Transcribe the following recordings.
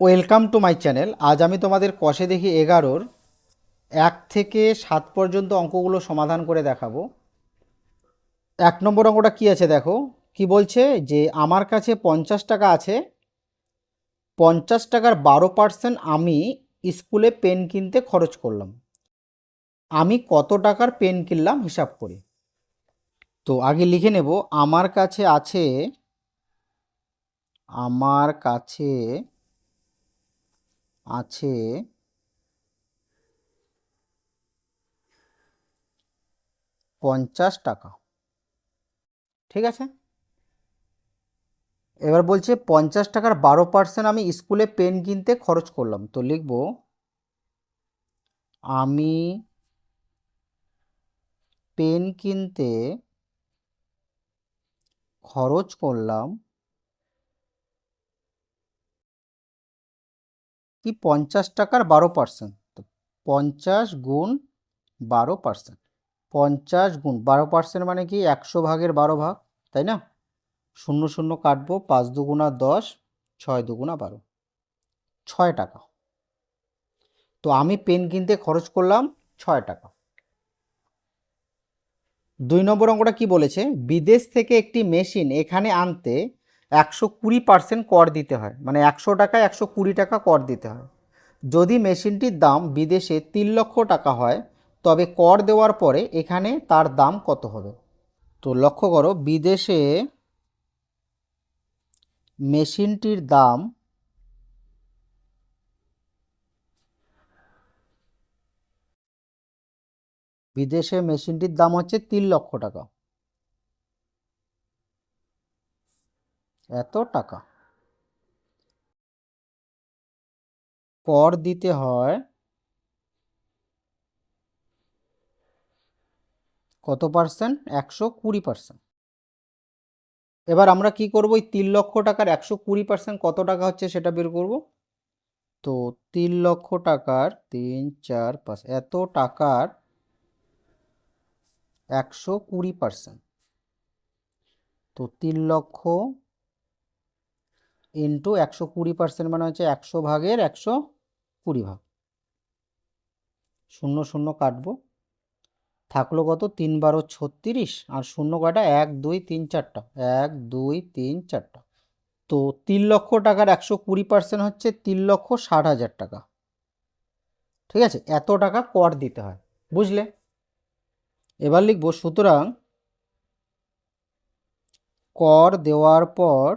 Welcome to my channel. আজ আমি তোমাদের কষে দেখি 11-র 1 থেকে 7 পর্যন্ত অঙ্কগুলো সমাধান করে দেখাবো। 1 নম্বর অঙ্কটা কি আছে দেখো, কি বলছে যে আমার কাছে 50 টাকা আছে, 50 টাকার 12% আমি স্কুলে পেন কিনতে খরচ করলাম। আমি কত টাকার পেন কিনলাম হিসাব করি। তো আগে লিখে নেব, আমার কাছে আছে, আমার কাছে আছে 50 টাকা। ঠিক আছে, এবার বলছে 50 টাকার 12% আমি স্কুলে পেন কিনতে খরচ করলাম। তো লিখব, আমি পেন কিনতে খরচ করলাম কি 50 টাকার 12%। তো 50 গুণ 12%, 50 গুণ 12% মানে কি 100/12 তাই না? শূন্য শূন্য কাটবো, 5 দুগুণা 10, 6 দুগুণা 12, 6 টাকা। তো আমি পেন কিনতে খরচ করলাম 6 টাকা। 2 নম্বর অঙ্কটা কি বলেছে, বিদেশ থেকে একটি মেশিন এখানে আনতে 120% কর দিতে হয়, মানে 100 টাকায় 120 টাকা কর দিতে হয়। যদি মেশিনটির দাম বিদেশে 3 লক্ষ টাকা হয়, তবে কর দেওয়ার পরে এখানে তার দাম কত হবে? তো লক্ষ্য করো, বিদেশে মেশিনটির দাম হচ্ছে 3 লক্ষ টাকা, এত টাকা। কর দিতে হয় কত পার্সেন্ট? 120%। এবার আমরা কি করব, এই 3 লক্ষ টাকার 120% কত টাকা হচ্ছে সেটা বের করব। তো 3 লক্ষ টাকার 3, 4, 5 এত টাকার 120%। তো 3 লক্ষ ইন্টু 120% মানে হচ্ছে 100/120 শূন্য শূন্য কাটবো, থাকলো কত? 3 × 12 = 36, আর শূন্য কয়টা? 1, 2, 3, 4টা, 1, 2, 3, 4টা। তো 3 লক্ষ টাকার 120% হচ্ছে 3,60,000 টাকা। ঠিক আছে, এত টাকা কর দিতে হয়, বুঝলে? এবার লিখবো, সুতরাং কর দেওয়ার পর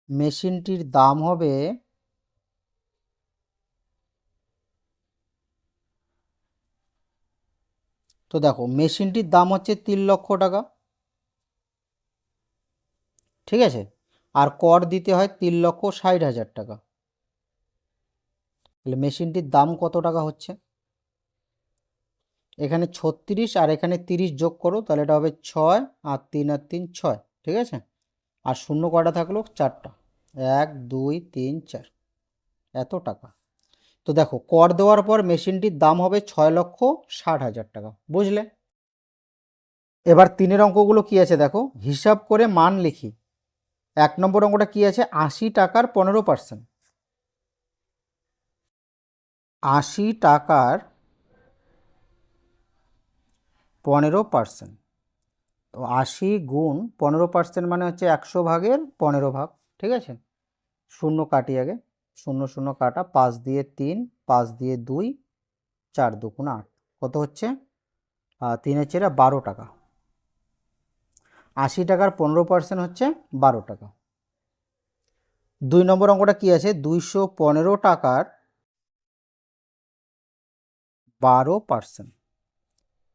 মেশিনটির দাম হবে তো দেখো, মেশিনটির দাম হচ্ছে 3 লক্ষ টাকা, ঠিক আছে, আর কর দিতে হয় 3,60,000 টাকা। তাহলে মেশিনটির দাম কত টাকা হচ্ছে? এখানে 36 আর এখানে 30 যোগ করো, তাহলে এটা হবে 6, আর 3 আর 3 6, ঠিক আছে। আর শূন্য কটা থাকলো? 4টা, 1, 2, 3, 4, এত টাকা। তো দেখো, কর দেওয়ার পর মেশিনটির দাম হবে 6,60,000 টাকা, বুঝলে? এবার 3-এর অঙ্কগুলো কি আছে দেখো, হিসাব করে মান লিখি। 1 নম্বর অঙ্কটা কি আছে, 80 টাকার 15%। 80 টাকার 15%। তো 80 গুণ 15% মানে হচ্ছে 100/15, ঠিক আছে। শূন্য কাটি আগে, শূন্য শূন্য কাটা, 5 দিয়ে 3, 5 দিয়ে 2, 4 দুগুণ 8, কত হচ্ছে? 3-4 12 টাকা। 80 টাকার 15% হচ্ছে 12 টাকা। 2 নম্বর অঙ্কটা কি আছে, 215 টাকার 12%।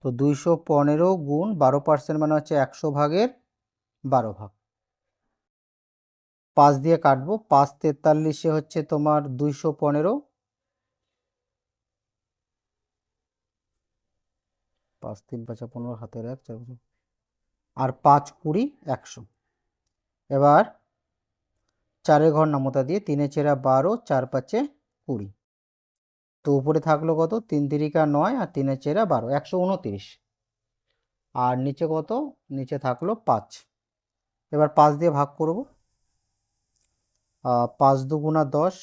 তো 215 গুণ 12% মানে হচ্ছে 100/12। 5 দিয়ে কাটবো, 5 43 হচ্ছে তোমার 215, 5 3 5 15, হাতের 1 4, আর 5 20 100। এবার 4-এর ঘর নামতা দিয়ে 3-4 12, 4 5 20। তো উপরে থাকলো কত? 3 3 9, আর 3-4 12, 129। আর নিচে কত? নিচে থাকলো 5। এবার 5 দিয়ে ভাগ করব, পাঁচ দুগুণা 10,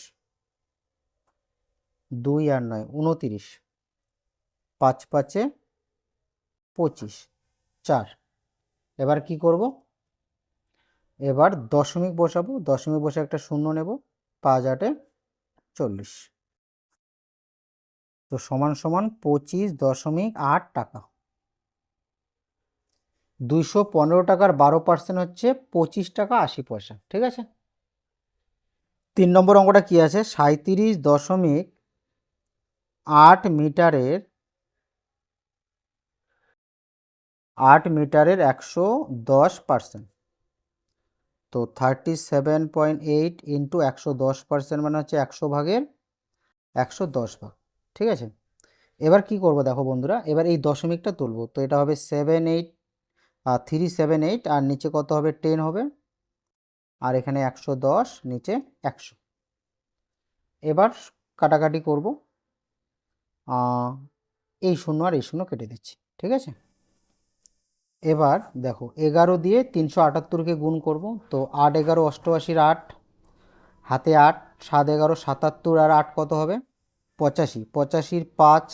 2 আর 9 29, 5 5-এ 25, 4। এবার কি করব, এবার দশমিক বসাবো, দশমিক বসে একটা শূন্য নেব, 5 8-এ 40। তো সমান সমান 25.8 টাকা। 215 টাকার 12% হচ্ছে 25 টাকা 80 পয়সা। ঠিক আছে। 3 নম্বর অঙ্কটা কি আছে, 37.8 মিটারের 110%। তো 37.8 ইন্টু 110% মানে হচ্ছে 100 ভাগের 110 ভাগ। ঠিক আছে। এবার কি করব দেখো বন্ধুরা, এবার এই দশমিকটা তুলব। তো এটা হবে 378 আর নিচে কত হবে, 10 হবে, আর এখানে 110, নিচে 100। এবার কাটাকাটি করব, এই শূন্য আর এই শূন্য কেটে দিচ্ছি। ঠিক আছে। এবার দেখো 11 দিয়ে 378-কে গুণ করব। তো 8 11 88, 8 হাতে 8, 7 11 77 আর 8 কত হবে, 85, 85-র 5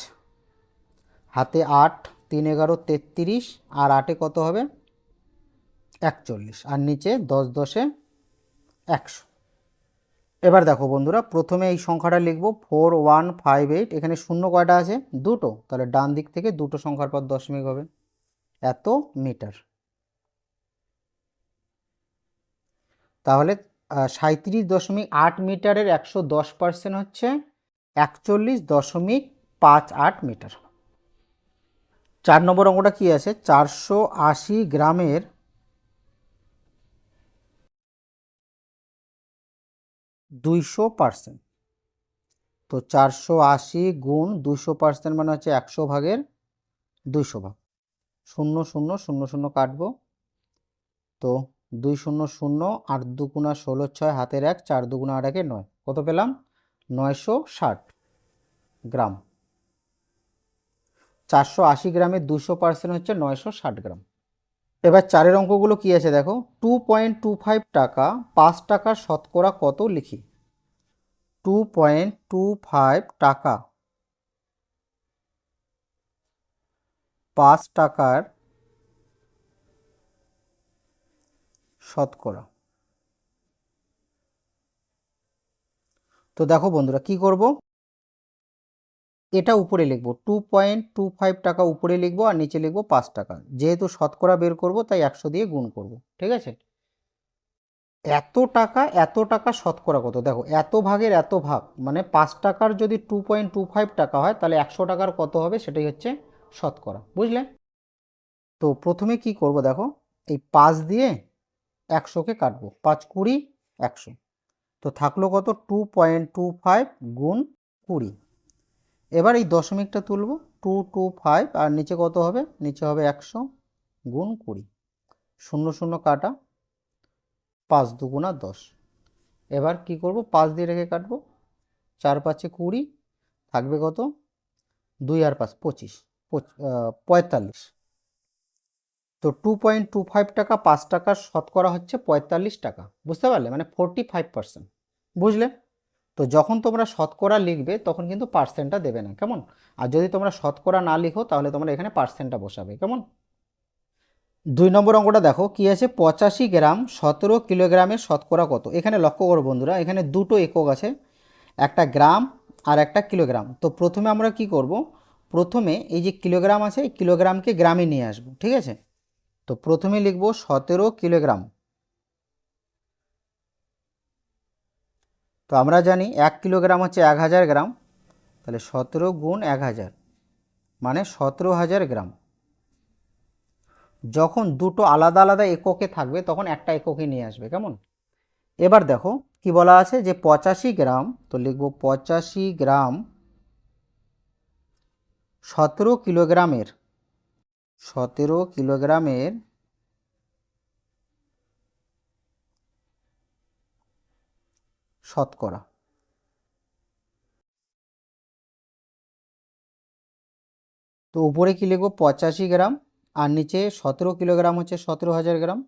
হাতে 8, 3 11 33 আর 8-এ কত হবে, 41 আর নিচে 10 10-এ 100। এবার দেখো বন্ধুরা, প্রথমে এই সংখ্যাটা লিখব 4158। এখানে শূন্য কয়টা আছে, দুটো, তাহলে ডান দিক থেকে দুটো সংখ্যার পর দশমিক হবে, এত মিটার। তাহলে 37.8 মিটারের 110% হচ্ছে 41.58 মিটার। 4 নম্বর অঙ্কটা কি আছে, 480 গ্রামের 200%। তো 480 গুণ 200% মানে হচ্ছে 100 ভাগের 200 ভাগ। 0 0 0 0 কাটবো। তো 2 0 0, 8 দুগুণা 16 6 হাতের 1, 4 দুগুণা 8 একে 9, কত পেলাম, 960 গ্রাম। 480 গ্রামের 200% হচ্ছে 960 গ্রাম। এবার চারের অঙ্কগুলো কি আছে দেখো, 2.25 টাকা 5 টাকার শতকরা কত লিখি। 2.25 টাকা 5 টাকার শতকরা। তো দেখো বন্ধুরা কি করব, এটা উপরে লিখবো, 2.25 টাকা উপরে লিখবো আর নিচে লিখবো 5 টাকা। যেহেতু শতকরা বের করব তাই 100 দিয়ে গুণ করব। ঠিক আছে। এত টাকা শতকরা কত, দেখো এত ভাগের এত ভাগ মানে 5 টাকার যদি 2.25 টাকা হয় তাহলে 100 টাকার কত হবে, সেটাই হচ্ছে শতকরা। বুঝলে। তো প্রথমে কি করব দেখো, এই 5 দিয়ে 100-কে কাটবো, 5 20 100। তো থাকলো কত, 2.25 গুণ 20। এবার এই দশমিকটা তুলব, 225 আর নিচে কত হবে, নিচে হবে 100 গুণ 20। 0 0 কাটা, 5 দুগুণা 10। এবার কি করব, 5 দিয়ে রেখে কাটবো, 4 5-এ 20, থাকবে কত, 2 আর 5 25, 45। তো 2.25 টাকা 5 টাকার শতকরা হচ্ছে 45 টাকা। বুঝতে পারলে, মানে 45%। বুঝলে। তো যখন তোমরা শতকরা লিখবে তখন কিন্তু পার্সেন্টটা দেবে না, কেমন। আর যদি তোমরা শতকরা না লিখো তাহলে তোমরা এখানে পার্সেন্টটা বসাবে, কেমন। 2 নম্বর অঙ্কটা দেখো কি আছে, 85 গ্রাম 17 কিলোগ্রামের শতকরা কত। এখানে লক্ষ্য করো বন্ধুরা, এখানে দুটো একক আছে, একটা গ্রাম আর একটা কিলোগ্রাম। তো প্রথমে আমরা কি করব, প্রথমে এই যে কিলোগ্রাম আছে এই কিলোগ্রামকে গ্রামে নিয়ে আসবো। ঠিক আছে। তো প্রথমে লিখব 17 কিলোগ্রাম। তো আমরা জানি 1 কিলোগ্রাম হচ্ছে 1000 গ্রাম, তাহলে 17 গুণ 1000 মানে 17,000 গ্রাম। যখন দুটো আলাদা আলাদা এককে থাকবে তখন একটা এককে নিয়ে আসবে, কেমন। এবার দেখো কি বলা আছে, যে 85 গ্রাম, তো লিখব 85 গ্রাম 17 কিলোগ্রামের 17 কিলোগ্রামের শতকরা। তো উপরে কি লিখব, 85 গ্রাম আর নিচে 17 কিলোগ্রাম হচ্ছে 17,000 গ্রাম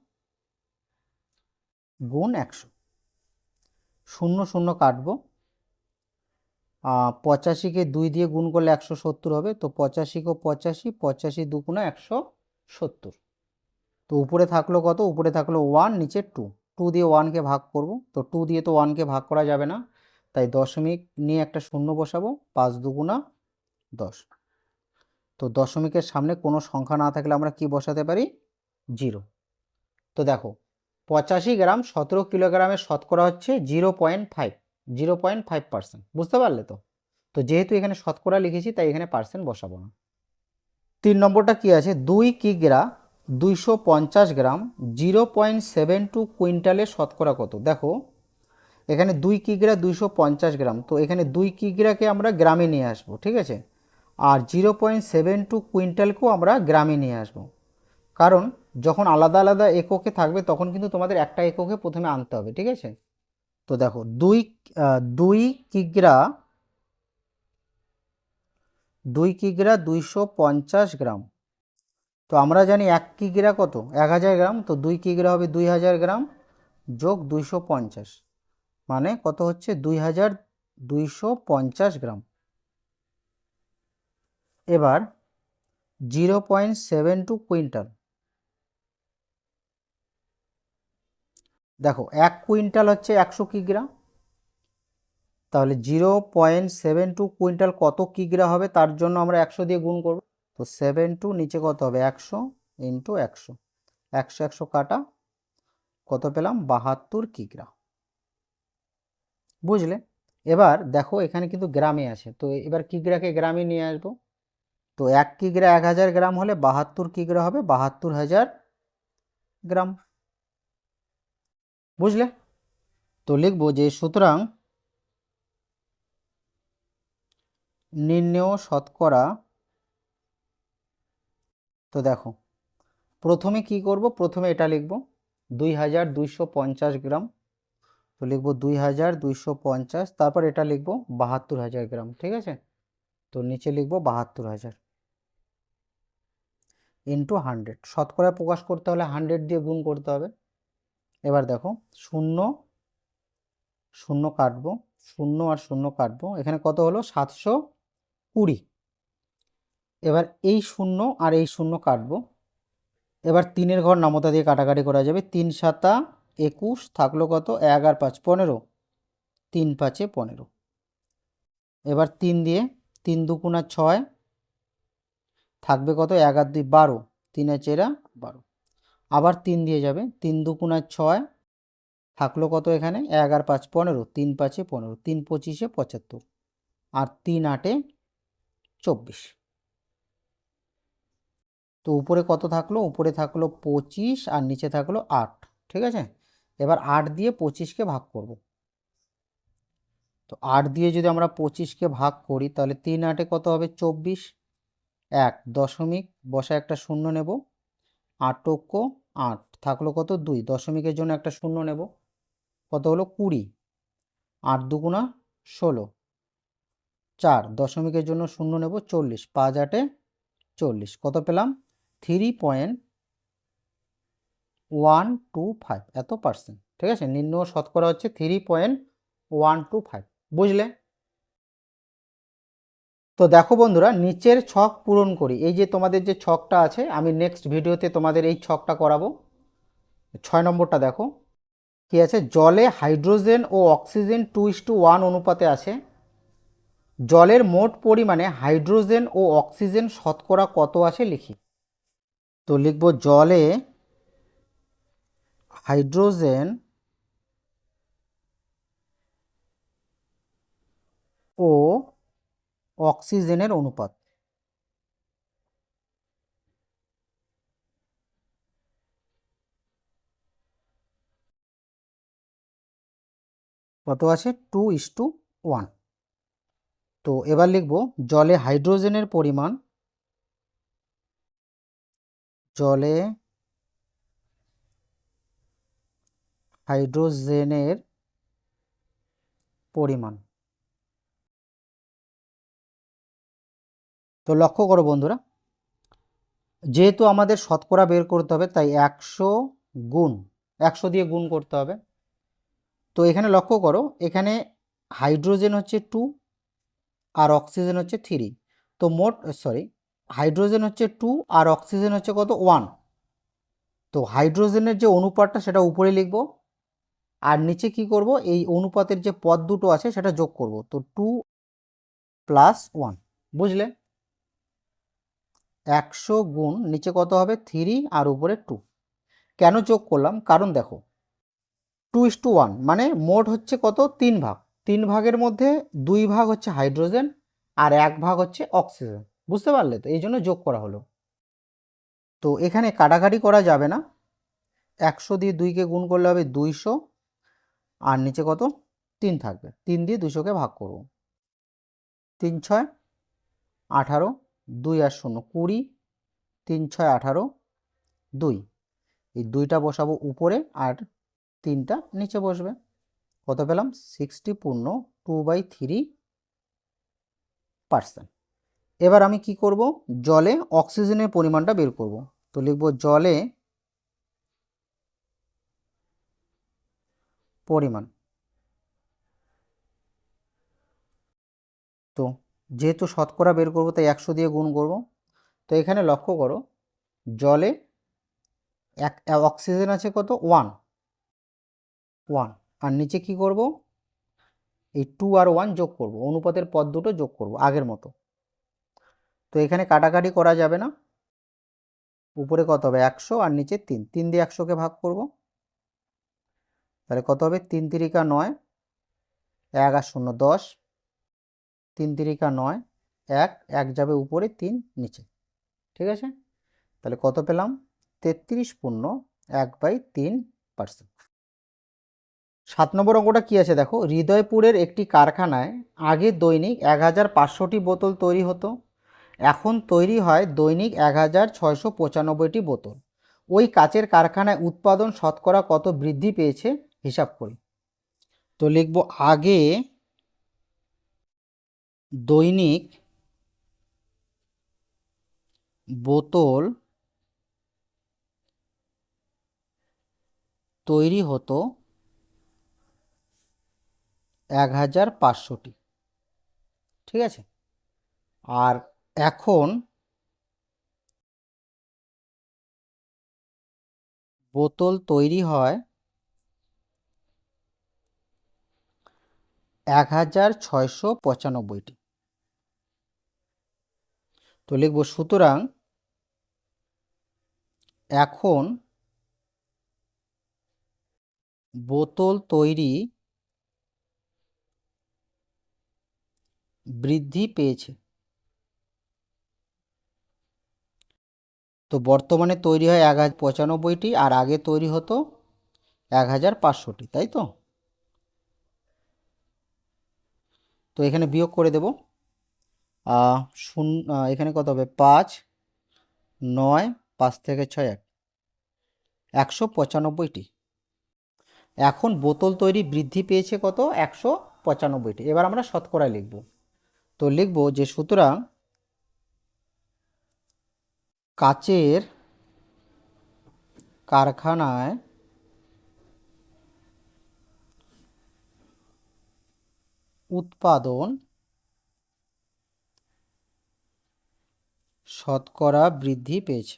গুণ 100। শূন্য শূন্য কাটবো, 85কে 2 দিয়ে গুণ করলে 170 হবে। তো 85 85, 85 দুগুণা 170। তো উপরে থাকলো কত? উপরে থাকলো 1, নিচে 2। 2 দিয়ে 1কে ভাগ করব, তো 2 দিয়ে তো 1কে ভাগ করা যাবে না, তাই দশমিক নিয়ে একটা শূন্য বসাবো। 5 দুগুণা 10। তো দশমিকের সামনে কোনো সংখ্যা না থাকলে আমরা কি বসাতে পারি? 0। তো দেখো 85 গ্রাম 17 কিলোগ্রামের শতকরা হচ্ছে 0.5, 0.5%। বুঝতে পারলে তো? তো যেহেতু এখানে শতকরা লিখেছি তাই এখানে পার্সেন্ট বসাবো না। 3 নম্বরটা কি আছে? 2 কিগ্রা 250 গ্রাম 0.72 কুইন্টালের শতকরা কত? দেখো এখানে 2 কিগ্রা 250 গ্রাম, তো এখানে 2 কিগ্রাকে আমরা গ্রামে নিয়ে আসবো, ঠিক আছে? আর 0.72 কুইন্টালকেও আমরা গ্রামে নিয়ে আসবো, কারণ যখন আলাদা আলাদা এককে থাকবে তখন কিন্তু তোমাদের একটা এককে প্রথমে আনতে হবে, ঠিক আছে? তো দেখো 2 কিগ্রা 250 গ্রাম, তো আমরা জানি 1 কিগ্রা কত? 1000 গ্রাম। তো 2 কিগ্রা হবে 2000 গ্রাম যোগ 250, মানে কত হচ্ছে? 2250 গ্রাম। এবার 0.72 কুইন্টাল, দেখো 1 কুইন্টাল হচ্ছে 100 কিগ্রা, তাহলে 0.72 কুইন্টাল কত কিগ্রা হবে তার জন্য আমরা 100 দিয়ে গুণ করব। তো 72 নিচে কত হবে? 100 ইন্টু 100, 100 100 কাটা, কত পেলাম? 72 কিগ্রা। বুঝলে? এবার দেখো এখানে কিন্তু গ্রামে আছে, তো এবার কিগ্রাকে গ্রামে নিয়ে আসবো। তো 1 কিগ্রা 1000 গ্রাম হলে 72 কিগ্রা হবে 72,000 গ্রাম। বুঝলে? তো লিখবো যে সুতরাং নির্ণেয় শতকরা, তো দেখো প্রথমে কি করব? প্রথমে এটা লিখব 2250 গ্রাম, তো লিখব 2250, তারপর এটা লিখব 72,000 গ্রাম, ঠিক আছে? তো নিচে লিখব 72,000 ইন্টু 100। শতকরা প্রকাশ করতে হলে 100 দিয়ে গুণ করতে হবে। এবার দেখো শূন্য শূন্য কাটবো, শূন্য আর শূন্য কাটবো, এখানে কত হলো? 720। এবার এই শূন্য আর এই শূন্য কাটবো। এবার 3-এর ঘর নামতা দিয়ে কাটাকাটি করা যাবে। 3 7 21, থাকলো কত? 1 আর 5 15, 3 5 15। এবার 3 দিয়ে 3 দুগুণা 6, থাকবে কত? 1 আর 2 12, 3 আর 4 12। আবার 3 দিয়ে যাবে, 3 দুগুণা 6, থাকলো কত? এখানে 1 আর 5 15, 3 5 15, 3 25 75, আর 3 8 24। তো উপরে কত থাকলো? উপরে থাকলো 25 আর নিচে থাকলো 8, ঠিক আছে? এবার 8 দিয়ে 25কে ভাগ করব। তো 8 দিয়ে যদি আমরা 25কে ভাগ করি তাহলে 3 8 কত হবে? 24। 1 দশমিক বসায় একটা শূন্য নেব, 8 8, থাকলো কত? 2 দশমিকের জন্য একটা শূন্য নেব, কত হলো? 20। 8 দুগুণা 16, 4 দশমিকের জন্য শূন্য নেব, 40, 5 8 40, কত পেলাম? 3.125, এত পার্সেন্ট, ঠিক আছে? নির্ণয় শতকরা হচ্ছে 3.125। বুঝলে? তো দেখো বন্ধুরা, নিচের ছক পূরণ করি। এই যে তোমাদের যে ছকটা আছে, আমি নেক্সট ভিডিওতে তোমাদের এই ছকটা করাবো। 6 নম্বরটা দেখো কি আছে? জলে হাইড্রোজেন ও অক্সিজেন 2:1 অনুপাতে আছে। জলের মোট পরিমাণে হাইড্রোজেন ও অক্সিজেন শতকরা কত আছে লিখি। তো লিখব জলে হাইড্রোজেন ও অক্সিজেনের অনুপাত। কত আছে? 2:1। তো এবার লিখব জলে হাইড্রোজেনের পরিমাণ, জলে হাইড্রোজেনের পরিমাণ। তো লক্ষ্য করো বন্ধুরা, যেহেতু আমাদের শতকরা বের করতে হবে তাই 100 গুণ 100 দিয়ে গুণ করতে হবে। তো এখানে লক্ষ্য করো, এখানে হাইড্রোজেন হচ্ছে 2 আর অক্সিজেন হচ্ছে 3। তো মোট হাইড্রোজেন হচ্ছে 2 আর অক্সিজেন হচ্ছে কত 1। তো হাইড্রোজেনের যে অনুপাতটা সেটা উপরে লিখব, আর নিচে কি করব, এই অনুপাতের যে পদ দুটো আছে সেটা যোগ করব। তো 2 + 1, বুঝলে? 100 গুণ নিচে কত হবে 3 আর উপরে 2। কেন যোগ করলাম, কারণ দেখো 2:1 মানে মোট হচ্ছে কত 3 ভাগ। 3 ভাগের মধ্যে 2 ভাগ হচ্ছে হাইড্রোজেন আর 1 ভাগ হচ্ছে অক্সিজেন, বুঝতে পারলে? তো এই জন্য যোগ করা হলো। তো এখানে কাটাকাটি করা যাবে না, 100 দিয়ে 2কে গুণ করলে হবে 200, আর নিচে কত 3 থাকবে, 3 দিয়ে 200কে ভাগ করব। 3 × 6 = 18, 2 আর 0 20, 3 × 6 = 18, 2। এই 2টা বসাবো উপরে আর 3টা নিচে বসবে। কত পেলাম 60 পূর্ণ 2/3%। এবার আমি কি করব, জলে অক্সিজেনের পরিমাণটা বের করব। তো লিখব জলে পরিমাণ। তো যেহেতু শতকরা বের করব তাই 100 দিয়ে গুণ করব। তো এখানে লক্ষ্য করো, জলে অক্সিজেন আছে কত 1 আর নিচে কি করব, এই 2 আর 1 যোগ করব, অনুপাতের পদ দুটো যোগ করব আগের মতো। তো এখানে কাটাকাটি করা যাবে না, উপরে কত হবে 100 আর নিচে 3, 3 দিয়ে 100কে ভাগ করব, তাহলে কত হবে 3 × 3 = 9, 1 আর 0 10, 3 × 3 = 9, 1 1 যাবে উপরে 3 নিচে, ঠিক আছে? তাহলে কত পেলাম 33 পূর্ণ 1/3%। 7 নম্বর অঙ্কটা কি আছে দেখো, হৃদয়পুরের একটি কারখানায় আগে দৈনিক 1500টি বোতল তৈরি হতো, এখন তৈরি হয় দৈনিক 1695টি বোতল। ওই কাচের কারখানায় উৎপাদন শতকরা কত বৃদ্ধি পেয়েছে হিসাব করি। তো লিখব আগে দৈনিক বোতল তৈরি হতো 1500টি, ঠিক আছে? আর এখন বোতল তৈরি হয় 1695টি। তো লিখব সুতরাং এখন বোতল তৈরি বৃদ্ধি পেয়েছে। তো বর্তমানে তৈরি হয় 1095টি আর আগে তৈরি হতো 1500টি, তাই তো? তো এখানে বিয়োগ করে দেব, এখানে কত হবে 5 9 5 থেকে 6 195টি। এখন বোতল তৈরি বৃদ্ধি পেয়েছে কত 195টি। এবার আমরা শতকরা লিখব। তো লিখব যে সুতরাং কাচের কারখানায় উৎপাদন শতকরা বৃদ্ধি পেয়েছে।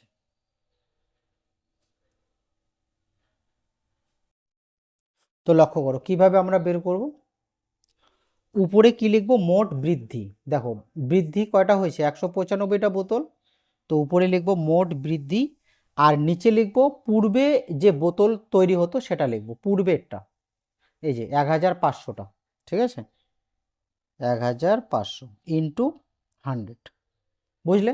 তো লক্ষ্য করো কিভাবে আমরা বের করব, উপরে কি লিখব মোট বৃদ্ধি। দেখো বৃদ্ধি কয়টা হয়েছে 195টা বোতল, তো উপরে লিখব মোট বৃদ্ধি আর নিচে লিখব পূর্বে যে বোতল তৈরি হতো সেটা লিখব, পূর্বেরটা, এই যে 1500টা, ঠিক আছে? 1500 ইন্টু 100, বুঝলে?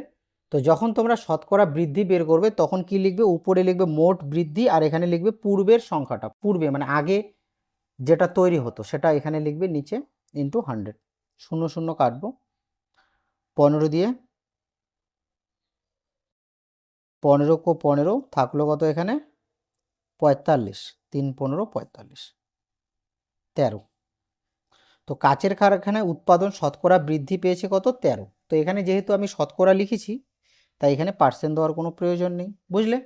তো যখন তোমরা শতকরা বৃদ্ধি বের করবে তখন কি লিখবে, উপরে লিখবে মোট বৃদ্ধি আর এখানে লিখবে পূর্বের সংখ্যাটা, পূর্বে মানে আগে যেটা তৈরি হতো সেটা এখানে লিখবে নিচে ইন্টু 100। 0 0 কাটবো, 15 দিয়ে 15 কো 15 থাকলো কত এখানে 45, 3 15 45, 13। তো কাচের কারখানায় উৎপাদন শতকরা বৃদ্ধি পেয়েছে কত 13। তো এখানে যেহেতু আমি শতকরা লিখেছি তাই এখানে পার্সেন্ট দেওয়ার কোনো প্রয়োজন নেই, বুঝলে?